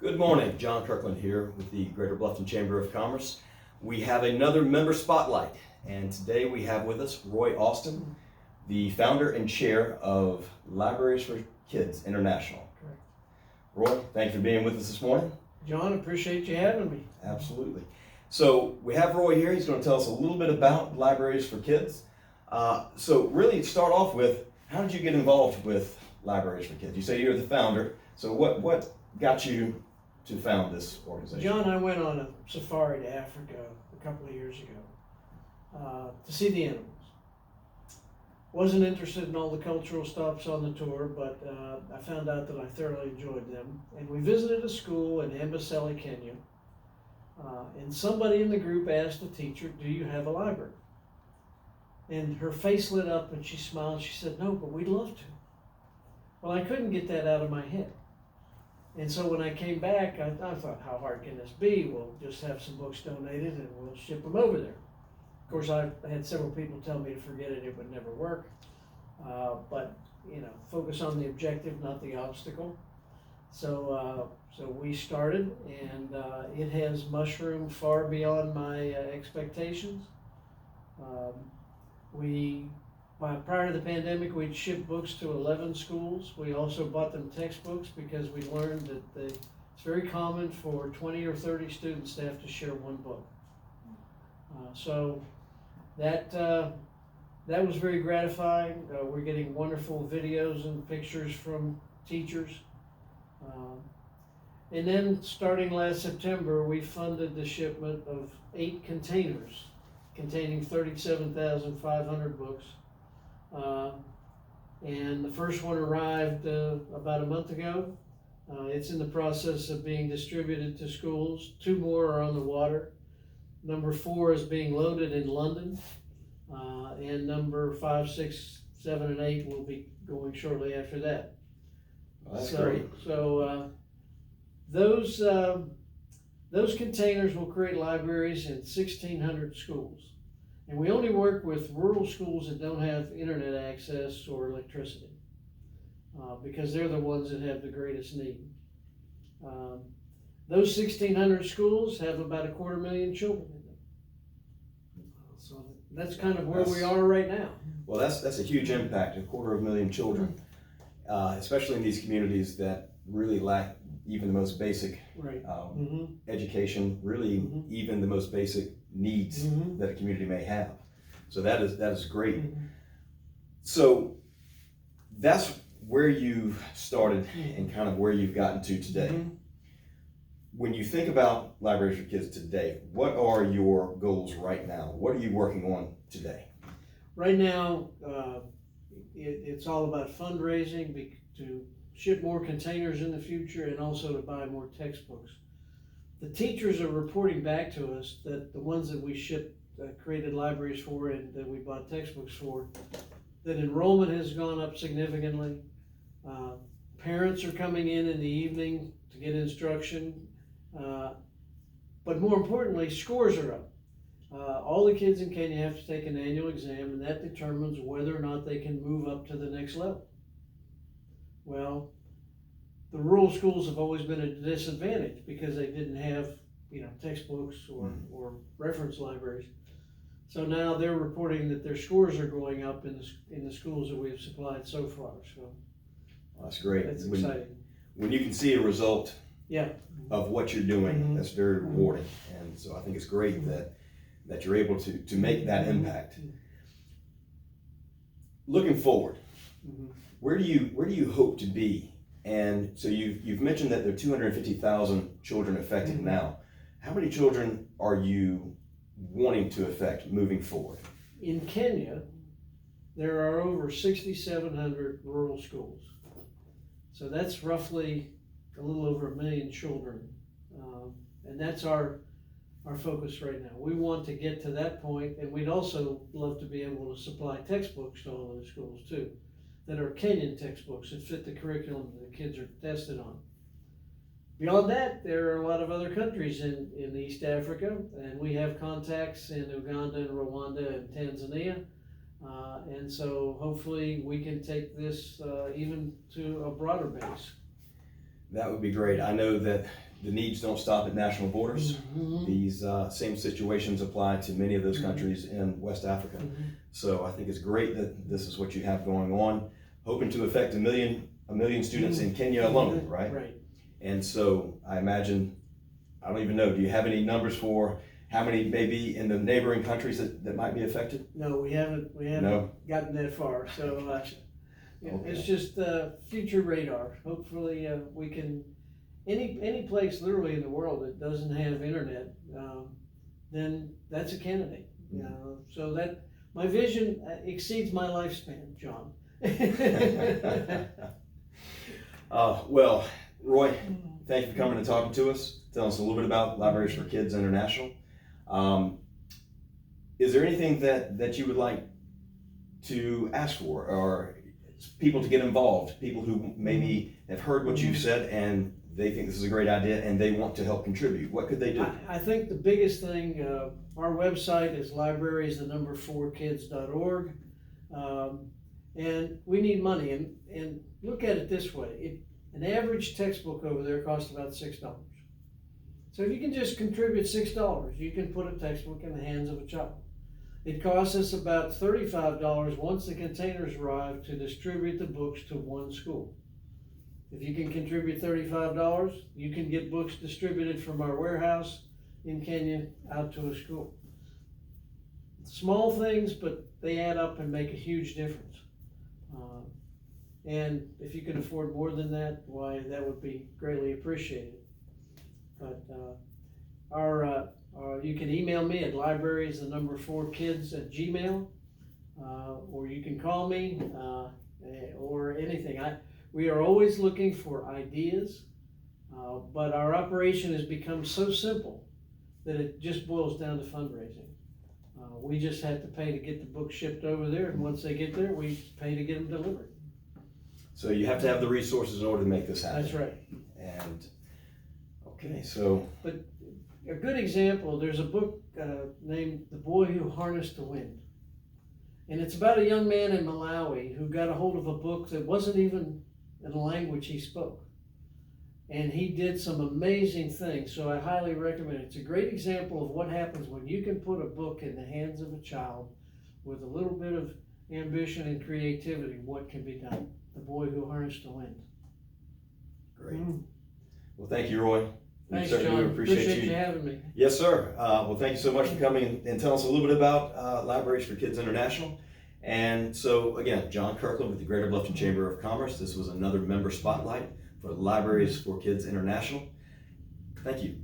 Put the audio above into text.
Good morning, John Kirkland here with the Greater Bluffton Chamber of Commerce. We have another member spotlight, and today we have with us Roy Austin, the founder and chair of Libraries for Kids International. Correct. Roy, thank you for being with us this morning. John, appreciate you having me. Absolutely. So we have Roy here. He's going to tell us a little bit about Libraries for Kids. So really start off with, how did you get involved with Libraries for Kids? You say you're the founder, so what got you to found this organization? John, I went on a safari to Africa a couple of years ago to see the animals. Wasn't interested in all the cultural stops on the tour, but I found out that I thoroughly enjoyed them. And we visited a school in Amboseli, Kenya. And somebody in the group asked the teacher, "Do you have a library?" And her face lit up and she smiled. She said, "No, but we'd love to." Well, I couldn't get that out of my head. And so when I came back, I thought, how hard can this be? We'll just have some books donated and we'll ship them over there. Of course, I had several people tell me to forget it would never work. But, focus on the objective, not the obstacle. So we started, and it has mushroomed far beyond my expectations. Prior to the pandemic, we'd shipped books to 11 schools. We also bought them textbooks because we learned that it's very common for 20 or 30 students to have to share one book. So that was very gratifying. We're getting wonderful videos and pictures from teachers. And then starting last September, we funded the shipment of 8 containers containing 37,500 books. And the first one arrived about a month ago. It's in the process of being distributed to schools. 2 more are on the water. Number 4 is being loaded in London. And number 5, 6, 7, and 8 will be going shortly after that. Well, that's great. So those containers will create libraries in 1,600 schools. And we only work with rural schools that don't have internet access or electricity, because they're the ones that have the greatest need. Those 1,600 schools have about 250,000 children in them. So that's kind of where we are right now. Well, that's a huge impact, 250,000 children, especially in these communities that really lack even the most basic education, really even the most basic needs that a community may have. So that is great. So that's where you started and kind of where you've gotten to today. When you think about Libraries for Kids today, what are your goals right now? What are you working on today? Right now, it's all about fundraising to ship more containers in the future and also to buy more textbooks. The teachers are reporting back to us that the ones that we shipped, created libraries for and that we bought textbooks for, that enrollment has gone up significantly. Parents are coming in the evening to get instruction, but more importantly, scores are up. All the kids in Kenya have to take an annual exam, and that determines whether or not they can move up to the next level. Well, the rural schools have always been at a disadvantage because they didn't have, textbooks or reference libraries. So now they're reporting that their scores are going up in the schools that we have supplied so far. So that's great. That's exciting. When you can see a result of what you're doing, that's very rewarding. And so I think it's great that you're able to make that impact. Looking forward, where do you hope to be? And so you've mentioned that there are 250,000 children affected now. How many children are you wanting to affect moving forward? In Kenya, there are over 6,700 rural schools. So that's roughly a little over 1 million children. And that's our focus right now. We want to get to that point, and we'd also love to be able to supply textbooks to all those schools too, that are Kenyan textbooks that fit the curriculum that the kids are tested on. Beyond that, there are a lot of other countries in East Africa, and we have contacts in Uganda and Rwanda and Tanzania. And so hopefully we can take this even to a broader base. That would be great. I know that the needs don't stop at national borders. These same situations apply to many of those countries in West Africa. So I think it's great that this is what you have going on, hoping to affect a million students in Kenya alone, right? Right. And so I imagine, I don't even know, do you have any numbers for how many maybe in the neighboring countries that might be affected? No, we haven't gotten that far. So it's just future radar. Hopefully we can, any place literally in the world that doesn't have internet, then that's a candidate. So that my vision exceeds my lifespan, John. Well, Roy, thank you for coming and talking to us. Tell us a little bit about Libraries for Kids International. Is there anything that you would like to ask for, or people to get involved, people who maybe have heard what you've said and they think this is a great idea and they want to help contribute? What could they do? I think the biggest thing, our website is libraries4kids.org, and we need money. And look at it this way: an average textbook over there costs about $6. So if you can just contribute $6, you can put a textbook in the hands of a child. It costs us about $35 once the containers arrive to distribute the books to one school. If you can contribute $35, you can get books distributed from our warehouse in Kenya out to a school. Small things, but they add up and make a huge difference. And if you can afford more than that, why, that would be greatly appreciated. But you can email me at libraries4kids@gmail, or you can call me, or anything. We are always looking for ideas, but our operation has become so simple that it just boils down to fundraising. We just have to pay to get the books shipped over there, and once they get there, we pay to get them delivered. So you have to have the resources in order to make this happen. That's right. And okay, so. But a good example, there's a book named The Boy Who Harnessed the Wind. And it's about a young man in Malawi who got a hold of a book that wasn't even in the language he spoke. And he did some amazing things, so I highly recommend it. It's a great example of what happens when you can put a book in the hands of a child with a little bit of ambition and creativity, what can be done. The Boy Who Harnessed the Wind. Great. Well, thank you, Roy. Thanks, we certainly John. do appreciate you having me. Yes, sir. Well, thank you so much for coming and telling us a little bit about Libraries for Kids International. And so, again, John Kirkland with the Greater Bluffton Chamber of Commerce. This was another member spotlight for Libraries for Kids International. Thank you.